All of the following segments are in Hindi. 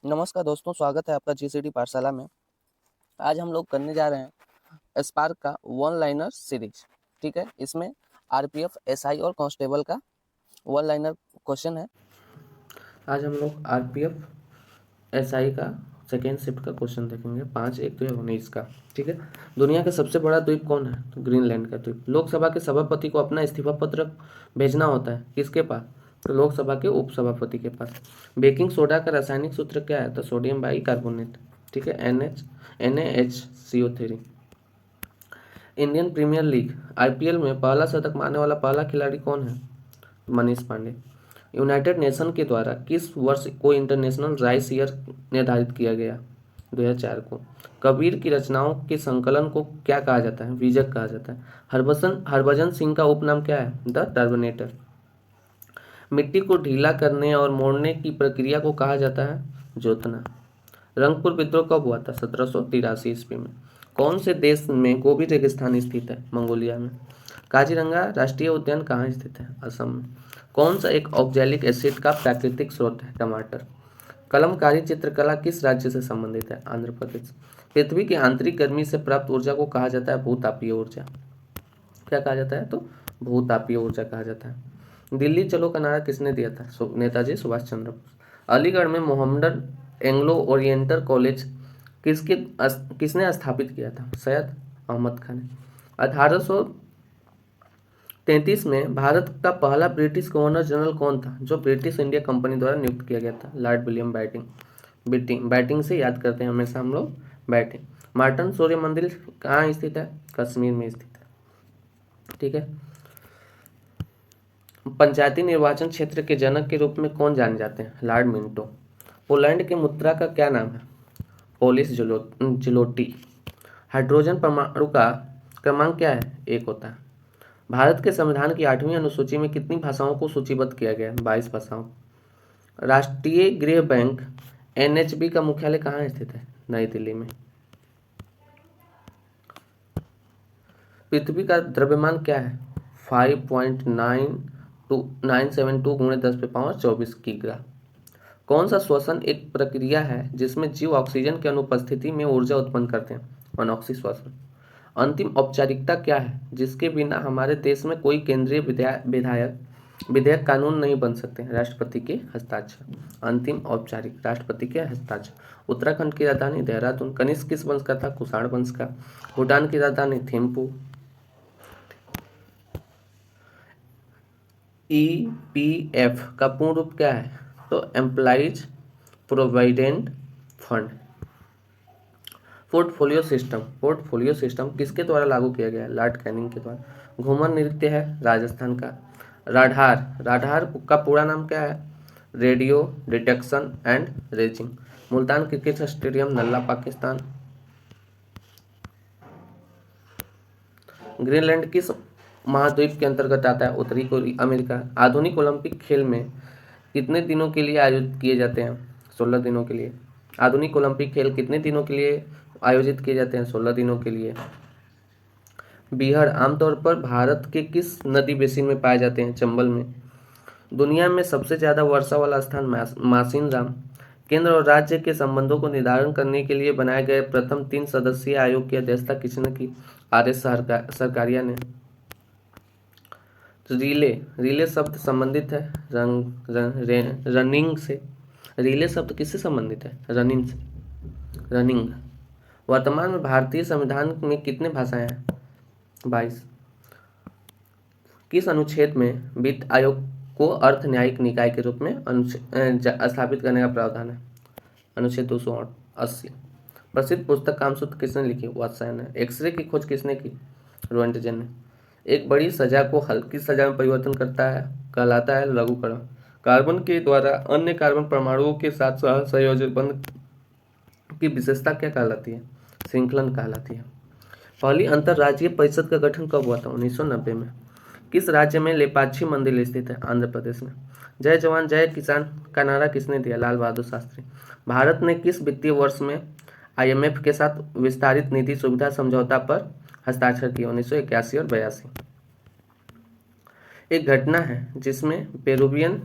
नमस्कार दोस्तों, स्वागत है आपका जीसीडी पाठशाला में। आज हम लोग करने जा रहे हैं स्पार्क का वन लाइनर सीरीज। ठीक है, इसमें आरपीएफ, एसआई और कांस्टेबल का वन लाइनर क्वेश्चन है। आज हम लोग आरपीएफ एसआई का सेकेंड शिफ्ट का क्वेश्चन देखेंगे। 5/1/2019 का। ठीक है। दुनिया का सबसे बड़ा द्वीप कौन है? तो ग्रीनलैंड का द्वीप। लोकसभा के सभापति को अपना इस्तीफा पत्र भेजना होता है किसके पास? तो लोकसभा के उपसभापति के पास। बेकिंग सोडा का रासायनिक सूत्र क्या है? तो सोडियम बाई कार्बोनेट। ठीक है, NaHCO3। Indian premiere league IPL में पहला शतक मारने वाला पहला खिलाड़ी कौन है? मनीष पांडे। यूनाइटेड नेशन के द्वारा किस वर्ष को इंटरनेशनल राइस ईयर निर्धारित किया गया? 2004 को। कबीर की रचनाओं के संकलन को क्या कहा जाता है? बीजक कहा जाता है। हरभजन सिंह का उपनाम क्या है? The terminator. मिट्टी को ढीला करने और मोड़ने की प्रक्रिया को कहा जाता है? जोतना। रंगपुर विद्रोह कब हुआ था? 1783 ईस्वी में। कौन से देश में गोबी रेगिस्तान स्थित है? मंगोलिया में। काजीरंगा राष्ट्रीय उद्यान कहाँ स्थित है? असम में। कौन सा एक ऑक्जेलिक एसिड का प्राकृतिक स्रोत है? टमाटर। कलमकारी चित्रकला किस राज्य से संबंधित है? आंध्र प्रदेश। पृथ्वी की आंतरिक गर्मी से प्राप्त ऊर्जा को कहा जाता है? भूतापीय ऊर्जा। क्या कहा जाता है? तो भूतापीय ऊर्जा कहा जाता है। दिल्ली चलो का नारा किसने दिया था? नेताजी सुभाष चंद्र बोस। अलीगढ़ में मोहम्मदन एंग्लो ओरिएंटल कॉलेज किसने स्थापित किया था? सैयद अहमद खान ने। 1833 में भारत का पहला ब्रिटिश गवर्नर जनरल कौन था, जो ब्रिटिश इंडिया कंपनी द्वारा नियुक्त किया गया था? Lord William batting. बैटिंग से याद करते हैं हमेशा हम लोग, बैटिंग। मार्टन सूर्य मंदिर कहाँ स्थित है? कश्मीर में स्थित है। ठीक है। पंचायती निर्वाचन क्षेत्र के जनक के रूप में कौन जाने जाते हैं? Lord Minto. पोलैंड के मुद्रा का क्या नाम है? पोलिश जिलोटी। हाइड्रोजन परमाणु का क्रमांक क्या है? 1 होता है। भारत के संविधान की 8वीं अनुसूची में कितनी भाषाओं को सूचीबद्ध किया गया है? 22 भाषाओं। राष्ट्रीय गृह बैंक NHB का मुख्यालय कहाँ स्थित है? नई दिल्ली में। पृथ्वी का द्रव्यमान क्या है? 5.972 × 10⁻²⁴ कौन सा श्वसन एक प्रक्रिया है जिसमें जीव ऑक्सीजन की अनुपस्थिति में ऊर्जा उत्पन्न करते हैं? अनॉक्सी श्वसन। अंतिम औपचारिकता क्या है जिसके बिना हमारे देश में कोई केंद्रीय विधेयक कानून नहीं बन सकते? राष्ट्रपति के हस्ताक्षर। अंतिम औपचारिक राष्ट्रपति के हस्ताक्षर। उत्तराखंड की राजधानी देहरादून। कनिष्क किस वंश का था? कुषाण वंश का। भूटान की राजधानी थिम्पू। EPF का पूर्ण रूप क्या है? तो employees provident fund. Portfolio system किसके द्वारा लागू किया गया है? लॉर्ड कैनिंग के द्वारा। घूमर नृत्य है राजस्थान का। राठार का पूरा नाम क्या है? Radio detection and ranging. Multan cricket stadium नल्ला पाकिस्तान। ग्रीनलैंड किस महाद्वीप के अंतर्गत आता है? उत्तरी अमेरिका। आधुनिक ओलंपिक खेल में कितने दिनों के लिए आयोजित किए जाते हैं? 16 दिनों के लिए। आधुनिक ओलंपिक खेल कितने दिनों के लिए आयोजित किए जाते हैं? 16 दिनों के लिए। बीहड़ आमतौर पर भारत के किस नदी बेसिन में पाए जाते हैं? चंबल में। दुनिया में सबसे ज्यादा वर्षा वाला स्थान मासिन राम। केंद्र और राज्य के संबंधों को निर्धारण करने के लिए बनाए गए प्रथम 3 सदस्यीय आयोग की अध्यक्षता किसने की? RS सरकारिया ने। रिले शब्द संबंधित है रनिंग से। रिले शब्द किससे संबंधित है? रनिंग। वर्तमान में भारतीय संविधान में कितने भाषाएं हैं? 22। किस अनुच्छेद में वित्त आयोग को अर्थ न्यायिक निकाय के रूप में स्थापित करने का प्रावधान है? अनुच्छेद 280। प्रसिद्ध पुस्तक कामसूत्र किसने लिखी? वात्स्यायन ने। एक्सरे की खोज किसने की? रोएंटजेन ने। एक बड़ी सजा को हल्की सजा में परिवर्तन कहलाता है लघुकरण। कार्बन के द्वारा अन्य कार्बन परमाणुओं के साथ सहसंयोजन बंध की विशेषता क्या कहलाती है? श्रृंखलन कहलाती है। पहली अंतरराज्यीय परिषद का गठन कब हुआ था? 1990 में। किस राज्य में लेपाक्षी मंदिर स्थित है? आंध्र प्रदेश में। जय जवान जय किसान का नारा किसने दिया? लाल बहादुर शास्त्री। भारत ने किस वित्तीय वर्ष में IMF के साथ विस्तारित निधि सुविधा समझौता पर हस्ताक्षर किए? 1981 और 82। एक घटना है जिसमें पेरुवियन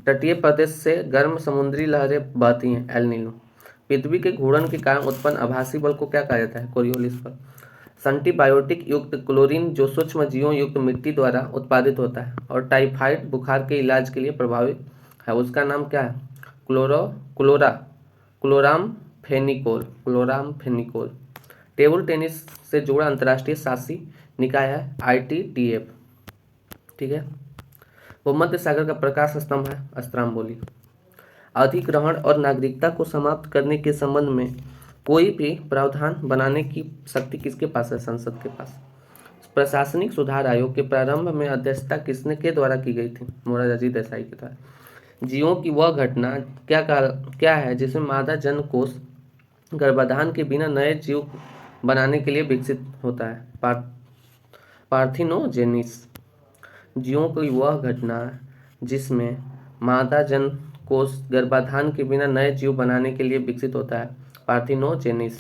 तटीय प्रदेश से गर्म समुद्री लहरें बहती हैं, एल नीनो। पृथ्वी के घूर्णन के कारण उत्पन्न आभासी बल को क्या कहा जाता है, कोरियोलिस बल। एंटीबायोटिक युक्त क्लोरीन जो सूक्ष्म जीवों युक्त मिट्टी द्वारा उत्पादित होता है और टाइफाइड बुखार के इलाज के लिए प्रभावी है, उसका नाम क्या है, क्लोराम फेनिकोल। टेबल टेनिस से जुड़ा अंतर्राष्ट्रीय शासी निकाय है ITTF। ठीक है। भूमध्य सागर का प्रकाश स्तंभ है स्त्राम्बोली। अधिग्रहण और नागरिकता को समाप्त करने के संबंध में कोई भी प्रावधान बनाने की शक्ति किसके पास है, संसद के पास। प्रशासनिक सुधार आयोग के प्रारंभ में अध्यक्षता किसने के द्वारा की गई थी, मोरारजी देसाई के द्वारा। जीवों की वह घटना क्या है जिसमें मादा जन कोष गर्भाधान के बिना नए जीव बनाने के लिए विकसित होता है, पार्थिनोजेनिस। जीवों की वह घटना जिसमें मादा जन कोष गर्भाधान के बिना नए जीव बनाने के लिए विकसित होता है, पार्थिनोजेनिस।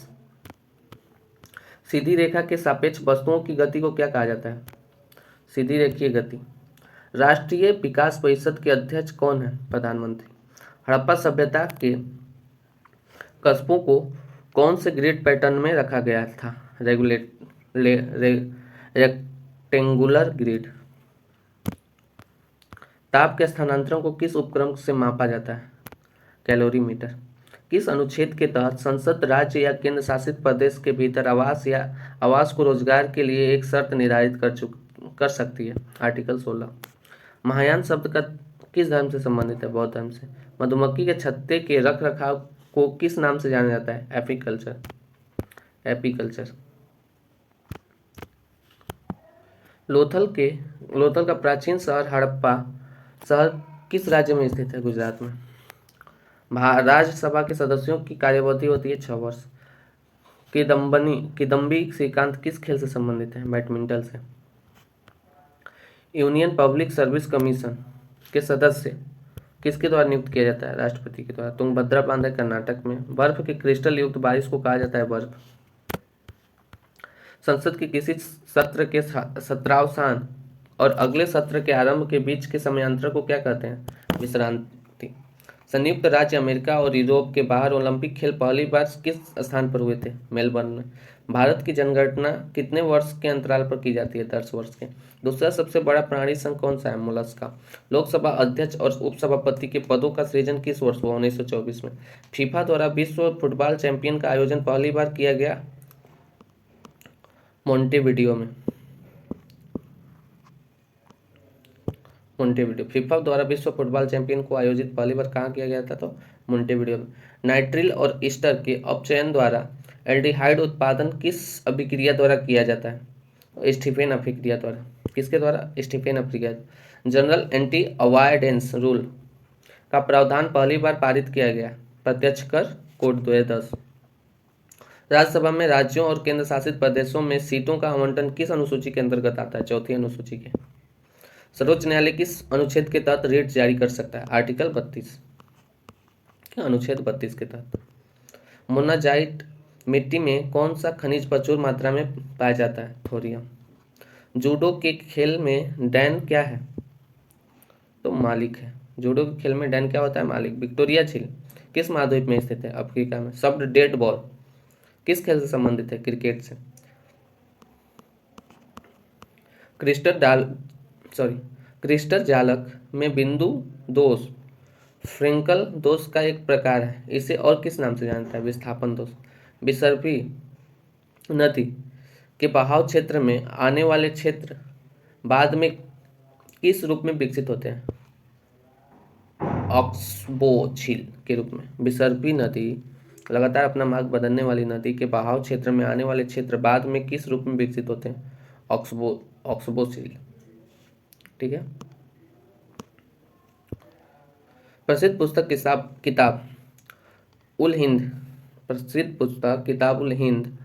सीधी रेखा के सापेक्ष वस्तुओं की गति को क्या कहा जाता है, सीधी रेखीय गति। राष्ट्रीय विकास परिषद के अध्यक्ष कौन है, प्रधानमंत्री। हड़प्पा सभ्यता के कस्बों को कौन से ग्रिड पैटर्न में रखा गया था, रेक्टेंगुलर ग्रिड। ताप के स्थानांतरण को किस उपकरण से मापा जाता है, कैलोरीमीटर। किस अनुच्छेद के तहत संसद राज्य या केंद्र शासित प्रदेश के भीतर आवास या आवास को रोजगार के लिए एक शर्त निर्धारित कर सकती है, आर्टिकल 16। महायान शब्द का किस धर्म से संबंधित है, बौद्ध धर्म से। मधुमक्खी के छत्ते के रख रखाव को किस नाम से जाना जाता है, एपीकल्चर। लोथल का प्राचीन शहर हड़प्पा शहर किस राज्य में स्थित है, गुजरात में। राज्यसभा के सदस्यों की कार्यवधि होती है 6 वर्ष। किदम्बी श्रीकांत किस खेल से संबंधित है, बैडमिंटन से। यूनियन पब्लिक सर्विस कमीशन के सदस्य किसके द्वारा नियुक्त किया जाता है, राष्ट्रपति के द्वारा। तुंगभद्रा बांध है कर्नाटक में। बर्फ के क्रिस्टल युक्त बारिश को कहा जाता है बर्फ। संसद के किसी सत्र के सत्रावसान और अगले सत्र के आरंभ के बीच के समयांतर को क्या कहते हैं, विश्रांति। संयुक्त राज्य अमेरिका और यूरोप के बाहर ओलंपिक खेल पहली बार किस स्थान पर हुए थे, मेलबर्न में। भारत की जनगणना कितने वर्ष के अंतराल पर की जाती है, 10 वर्ष के। दूसरा सबसे बड़ा प्राणी संघ कौन सा है, मोलस्का। लोकसभा अध्यक्ष और उपसभापति के पदों का सृजन किस वर्ष हुआ, 1924 में। फीफा द्वारा विश्व फुटबॉल चैंपियन का आयोजन पहली बार किया गया मोंटेविडियो में। फीफा द्वारा विश्व फुटबॉल चैंपियन को आयोजित पहली बार कहाँ किया गया था, तो मोंटेविडियो में। नाइट्रिल और ईस्टर के अपचयन द्वारा एल्डिहाइड उत्पादन किस अभिक्रिया द्वारा किया जाता है, स्टीफेन अभिक्रिया द्वारा। किसके द्वारा, स्टीफेन अभिक्रिया। जनरल एंटी अवॉइडेंस रूल का प्रावधान पहली बार पारित किया गया, प्रत्यक्ष कर कोड 2010। राज्यसभा में राज्यों और केंद्र शासित प्रदेशों में सीटों का आवंटन किस अनुसूची के अंतर्गत आता है, 4थी अनुसूची के। सर्वोच्च न्यायालय किस अनुच्छेद के तहत रेट जारी कर सकता है, आर्टिकल 32 अनुच्छेद 32 के तहत। मोनाजाइट मिट्टी में कौन सा खनिज प्रचुर मात्रा में पाया जाता है, थोरियम। जूडो के खेल में डैन क्या है, तो मालिक है। जूडो के खेल में डैन क्या होता है, मालिक। विक्टोरिया झील किस महाद्वीप में स्थित है, अफ्रीका में। शब्द डेड बॉल किस खेल से संबंधित है, क्रिकेट से। क्रिस्टल जालक में बिंदु दोष फ्रेंकल दोष का एक प्रकार है, इसे और किस नाम से जानता है, विस्थापन दोष। विसर्पी नदी के बहाव क्षेत्र में आने वाले क्षेत्र बाद में किस रूप में विकसित होते हैं, ऑक्सबो झील के रूप में। विसर्पी नदी लगातार अपना मार्ग बदलने वाली नदी के बहाव क्षेत्र में आने वाले क्षेत्र बाद में किस रूप में विकसित होते हैं, ऑक्सबो झील। ठीक है। प्रसिद्ध पुस्तक किताब उल हिंद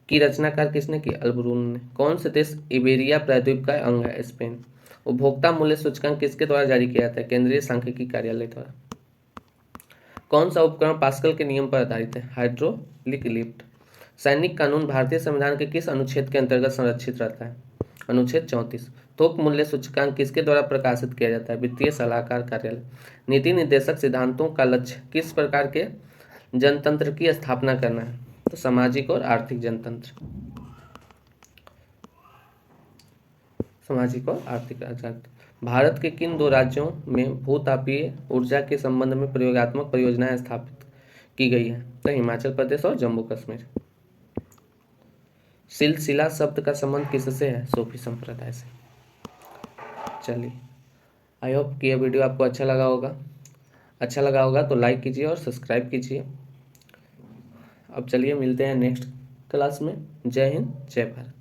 की रचनाकार किसने की, अल्बरून ने। कौन से देश इबेरिया प्रायद्वीप का अंग है, स्पेन। उपभोक्ता मूल्य सूचकांक किसके द्वारा जारी किया जाता है, केंद्रीय सांख्यिकी कार्यालय द्वारा। कौन सा उपकरण पास्कल के नियम पर आधारित है, हाइड्रोलिक लिफ्ट। सैनिक कानून भारतीय संविधान के किस अनुच्छेद के अंतर्गत संरक्षित रहता है, अनुच्छेद 34। थोक मूल्य सूचकांक किसके द्वारा प्रकाशित किया जाता है? वित्तीय सलाहकार कार्यालय। नीति निर्देशक सिद्धांतों का लक्ष्य किस प्रकार के जनतंत्र की स्थापना करना है? तो सामाजिक और आर्थिक जनतंत्र। सामाजिक और आर्थिक आजाद। भारत के किन दो राज्यों में भूतापीय ऊर्जा के संबंध में प्रयोगात्मक परियोजनाएं स्थापित की गई है? तो हिमाचल प्रदेश और जम्मू कश्मीर। सिलसिला शब्द का संबंध किससे है? सूफी संप्रदाय से। चलिए, आई होप कि यह वीडियो आपको अच्छा लगा होगा तो लाइक कीजिए और सब्सक्राइब कीजिए। अब चलिए मिलते हैं नेक्स्ट क्लास में। जय हिंद, जय भारत।